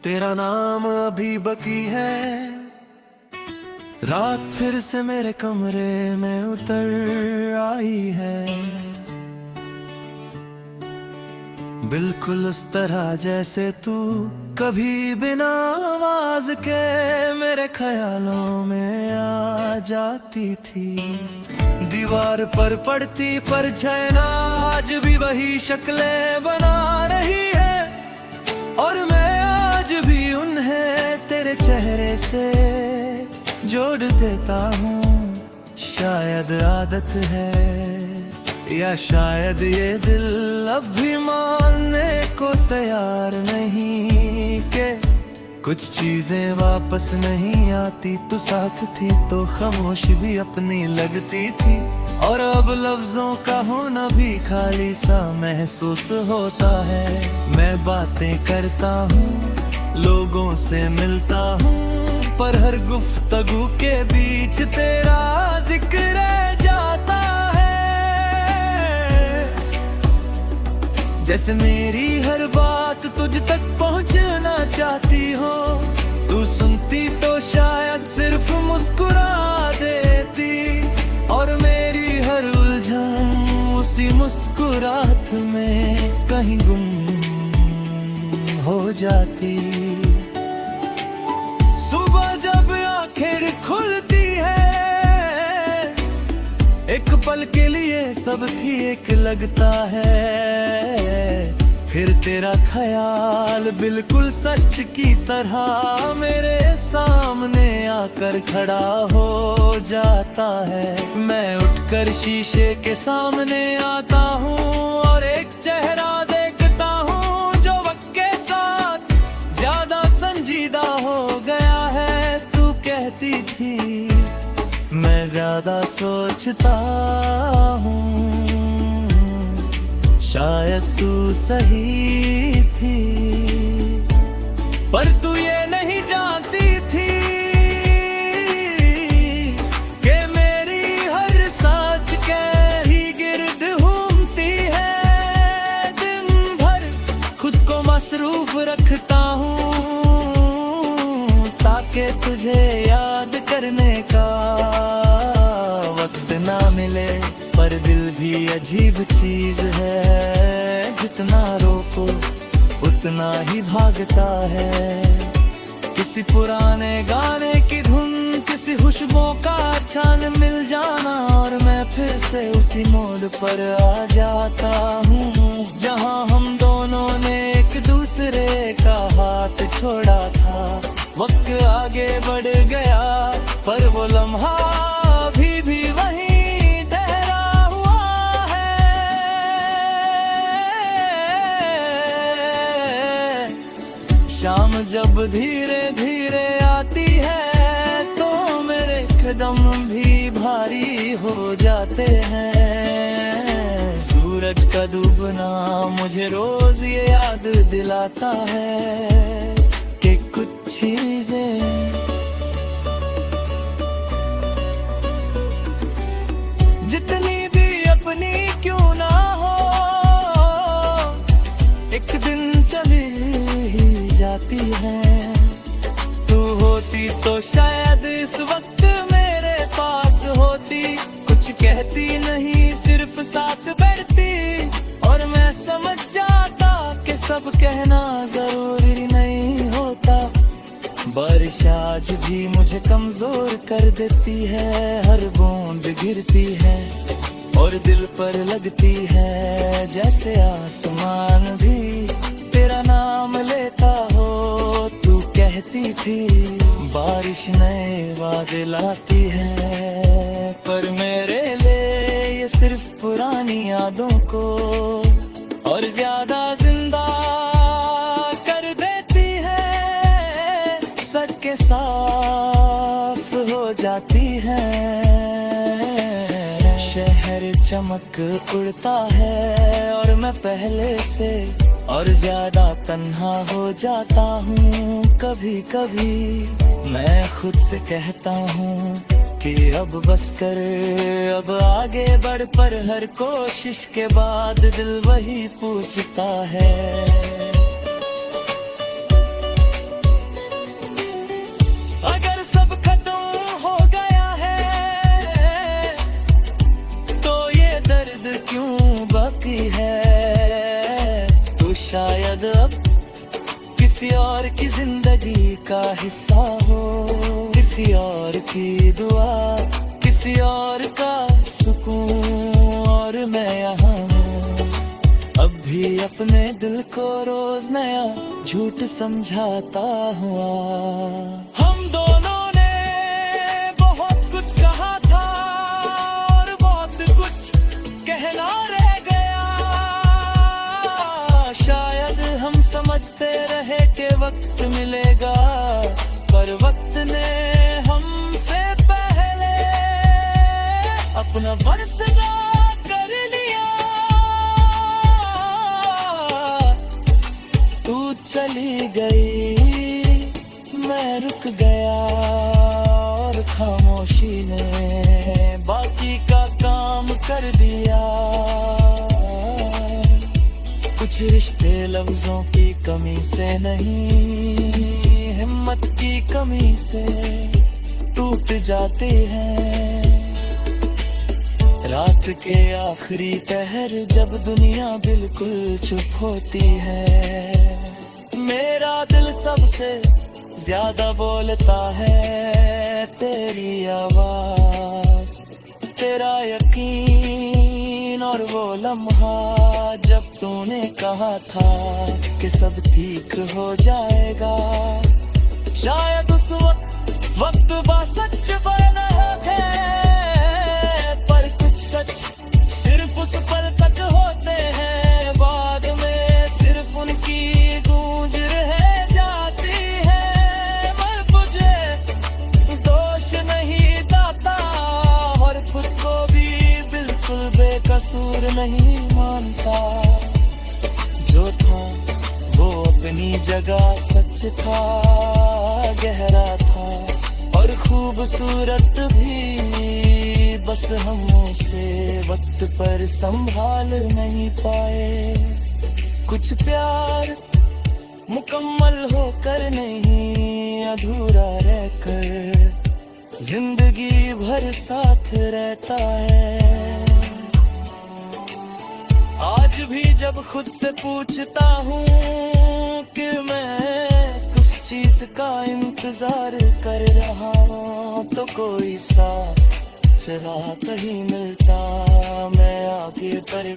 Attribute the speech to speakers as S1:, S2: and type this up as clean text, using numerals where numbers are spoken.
S1: तेरा नाम अभी बकी है। रात फिर से मेरे कमरे में उतर आई है, बिल्कुल उस तरह जैसे तू कभी बिना आवाज के मेरे ख्यालों में आ जाती थी। दीवार पर पड़ती परछाई ना आज भी वही शक्लें बना रही है, और मैं आज भी उन्हें तेरे चेहरे से जोड़ देता हूँ। शायद आदत है या शायद ये दिल अब भी मानने को तैयार नहीं कि कुछ चीजें वापस नहीं आती। तू साथ थी तो खामोश भी अपनी लगती थी, और अब लफ्जों का होना भी खाली सा महसूस होता है। मैं बातें करता हूँ, लोगों से मिलता हूँ, पर हर गुफ्तगू के बीच तेरा जिक्र रह जाता है। जैसे मेरी हर बात तुझ तक पहुंचना चाहती हो, तू सुनती तो शायद सिर्फ मुस्कुरा देती, और मेरी हर उलझन उसी मुस्कुराहट में कहीं गुम हो जाती। सुबह जब आखिर खुलती है, एक पल के लिए सब ठीक लगता है, फिर तेरा ख्याल बिल्कुल सच की तरह मेरे सामने आकर खड़ा हो जाता है। मैं उठकर शीशे के सामने आता हूँ और एक चेहरा देखता हूँ जो वक्त के साथ ज्यादा संजीदा हो गया है। तू कहती थी मैं ज्यादा सोचता हूँ, शायद तू सही थी, पर तू ये नहीं जानती थी कि मेरी हर सच के ही गिर्द घूमती है। दिन भर खुद को मसरूफ रखता हूँ ताकि तुझे याद करने का वक्त ना मिले, पर दिल भी अजीब चीज है, जितना रोको उतना ही भागता है। किसी पुराने गाने की धुन, किसी खुशबू का छान मिल जाना, और मैं फिर से उसी मोड़ पर आ जाता हूँ जहाँ हम दोनों ने एक दूसरे का हाथ छोड़ा था। वक्त आगे बढ़ गया पर वो लम्हा भी वही शाम जब धीरे धीरे आती है तो मेरे कदम भी भारी हो जाते हैं। सूरज का डूबना मुझे रोज ये याद दिलाता है कि कुछ चीजें जितनी भी अपनी क्यों ना हो, एक दिन चली जाती है। तू होती तो शायद इस वक्त मेरे पास होती, कुछ कहती नहीं सिर्फ साथ बैठती, और मैं समझ जाता कि सब कहना जरूरी नहीं होता। बारिश आज भी मुझे कमजोर कर देती है, हर बूंद गिरती है और दिल पर लगती है, जैसे आसमान भी तेरा नाम लेता हो। तू कहती थी बारिश नए वादे लाती है, पर मेरे लिए ये सिर्फ पुरानी यादों को और ज्यादा जिंदा कर देती है। सच के साफ हो जाती है, शहर चमक उड़ता है और मैं पहले से और ज्यादा तन्हा हो जाता हूँ। कभी कभी मैं खुद से कहता हूँ कि अब बस कर, अब आगे बढ़, पर हर कोशिश के बाद दिल वही पूछता है शायद क्यों बाकी है तू शायद अब किसी और की जिंदगी का हिस्सा हो, किसी और की दुआ, किसी और का सुकून, और मैं यहाँ हूँ अब भी अपने दिल को रोज नया झूठ समझाता हुआ। हम दोनों ने बहुत कुछ कहा था और बहुत कुछ कहना रह गया, शायद हम समझते रहे कि वक्त मिलेगा, पर वक्त ने हमसे पहले अपना फैसला कर लिया। तू चली गई, मैं रुक गया और खामोशी ने बाकी का काम कर दिया। कुछ रिश्ते लफ्जों की कमी से नहीं, हिम्मत की कमी से टूट जाते हैं। रात के आखिरी पहर जब दुनिया बिल्कुल चुप होती है, मेरा दिल सबसे ज्यादा बोलता है तेरी आवाज, तेरा यकीन और वो लम्हा जब तूने कहा था कि सब ठीक हो जाएगा। शायद उस वक्त बात सच बना है, पर कुछ सच सिर्फ उस पल तक होते हैं, बाद में सिर्फ उनकी गूंज रह जाती है। मैं तुझे दोष नहीं देता और खुद को भी बिल्कुल बेकसूर नहीं मानता। जो था वो अपनी जगह सच था, गहरा था और खूबसूरत भी, बस हम उसे वक्त पर संभाल नहीं पाए। कुछ प्यार मुकम्मल होकर नहीं, अधूरा रहकर जिंदगी भर साथ रहता है। आज भी जब खुद से पूछता हूँ कि मैं कुछ चीज का इंतजार कर रहा हूँ, तो कोई सा राह कहीं मिलता, मैं आगे पर